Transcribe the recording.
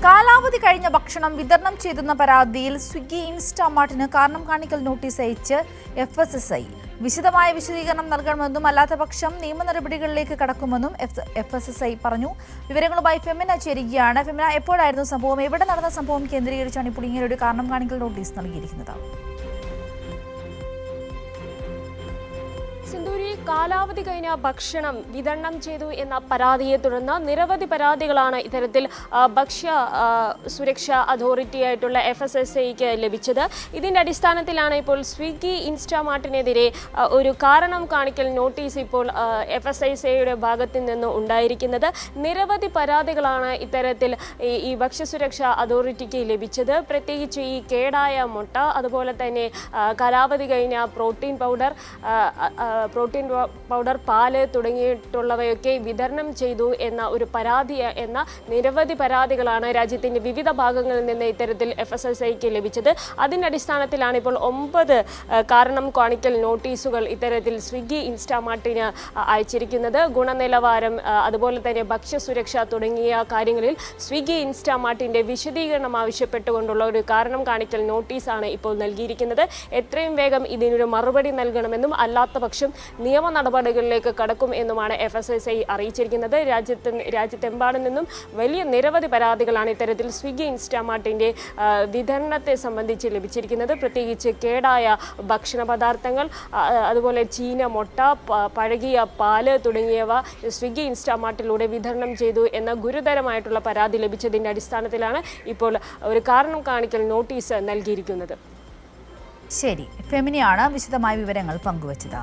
കാലാവധി കഴിഞ്ഞ ഭക്ഷണം വിതരണം ചെയ്തെന്ന പരാതിയിൽ സ്വിഗ്ഗി ഇൻസ്റ്റാമാർട്ടിന് കാരണം കാണിക്കൽ നോട്ടീസ് അയച്ച് FSSAI. വിശദമായ വിശദീകരണം നൽകണമെന്നും അല്ലാത്തപക്ഷം നിയമ നടപടികളിലേക്ക് കടക്കുമെന്നും FSSAI പറഞ്ഞു. വിവരങ്ങളുമായി ഫെമിന ചേരുകയാണ്. ഫെമിന, എപ്പോഴായിരുന്നു സംഭവം? എവിടെ നടന്ന സംഭവം കേന്ദ്രീകരിച്ചാണ് ഇപ്പോൾ ഇങ്ങനെ ഒരു കാരണം കാണിക്കൽ നോട്ടീസ് നൽകിയിരിക്കുന്നത്? സിന്ധൂരി, കാലാവധി കഴിഞ്ഞ ഭക്ഷണം വിതരണം ചെയ്തു എന്ന പരാതിയെ തുടർന്ന് നിരവധി പരാതികളാണ് ഇത്തരത്തിൽ ഭക്ഷ്യ സുരക്ഷാ അതോറിറ്റിയായിട്ടുള്ള FSSAIക്ക് ലഭിച്ചത്. ഇതിൻ്റെ അടിസ്ഥാനത്തിലാണ് ഇപ്പോൾ സ്വിഗ്ഗി ഇൻസ്റ്റാമാർട്ടിനെതിരെ ഒരു കാരണം കാണിക്കൽ നോട്ടീസ് ഇപ്പോൾ FSSAIയുടെ ഭാഗത്തു നിന്ന് ഉണ്ടായിരിക്കുന്നത്. നിരവധി പരാതികളാണ് ഇത്തരത്തിൽ ഈ ഭക്ഷ്യസുരക്ഷാ അതോറിറ്റിക്ക് ലഭിച്ചത്. പ്രത്യേകിച്ച് ഈ കേടായ മുട്ട, അതുപോലെ തന്നെ കാലാവധി കഴിഞ്ഞ പ്രോട്ടീൻ പൗഡർ, പാല് തുടങ്ങിയിട്ടുള്ളവയൊക്കെ വിതരണം ചെയ്തു എന്ന ഒരു നിരവധി പരാതികളാണ് രാജ്യത്തിൻ്റെ വിവിധ ഭാഗങ്ങളിൽ നിന്ന് ഇത്തരത്തിൽ FSSAIക്ക് ലഭിച്ചത്. അതിൻ്റെ അടിസ്ഥാനത്തിലാണ് ഇപ്പോൾ 9 കാരണം കാണിക്കൽ നോട്ടീസുകൾ ഇത്തരത്തിൽ സ്വിഗ്ഗി ഇൻസ്റ്റാമാർട്ടിന് അയച്ചിരിക്കുന്നത്. ഗുണനിലവാരം, അതുപോലെ തന്നെ ഭക്ഷ്യസുരക്ഷ തുടങ്ങിയ കാര്യങ്ങളിൽ സ്വിഗ്ഗി ഇൻസ്റ്റാമാർട്ടിൻ്റെ വിശദീകരണം ആവശ്യപ്പെട്ടുകൊണ്ടുള്ള ഒരു കാരണം കാണിക്കൽ നോട്ടീസാണ് ഇപ്പോൾ നൽകിയിരിക്കുന്നത്. എത്രയും വേഗം ഇതിനൊരു മറുപടി നൽകണമെന്നും അല്ലാത്ത പക്ഷം നിയമ നടപടികളിലേക്ക് കടക്കും എന്നുമാണ് FSSAI അറിയിച്ചിരിക്കുന്നത്. രാജ്യത്തെമ്പാടും നിന്നും നിരവധി പരാതികളാണ് ഇത്തരത്തിൽ സ്വിഗ്ഗി ഇൻസ്റ്റാമാർട്ടിൻ്റെ വിതരണത്തെ സംബന്ധിച്ച് ലഭിച്ചിരിക്കുന്നത്. പ്രത്യേകിച്ച് കേടായ ഭക്ഷണ പദാർത്ഥങ്ങൾ, അതുപോലെ ചീന മുട്ട, പഴകിയ പാല് തുടങ്ങിയവ സ്വിഗ്ഗി ഇൻസ്റ്റാമാർട്ടിലൂടെ വിതരണം ചെയ്തു എന്ന ഗുരുതരമായിട്ടുള്ള പരാതി ലഭിച്ചതിൻ്റെ അടിസ്ഥാനത്തിലാണ് ഇപ്പോൾ ഒരു കാരണം കാണിക്കൽ നോട്ടീസ് നൽകിയിരിക്കുന്നത്. ശരി, ഫെമിനിയാണ് വിശദമായ വിവരങ്ങൾ പങ്കുവച്ചത്.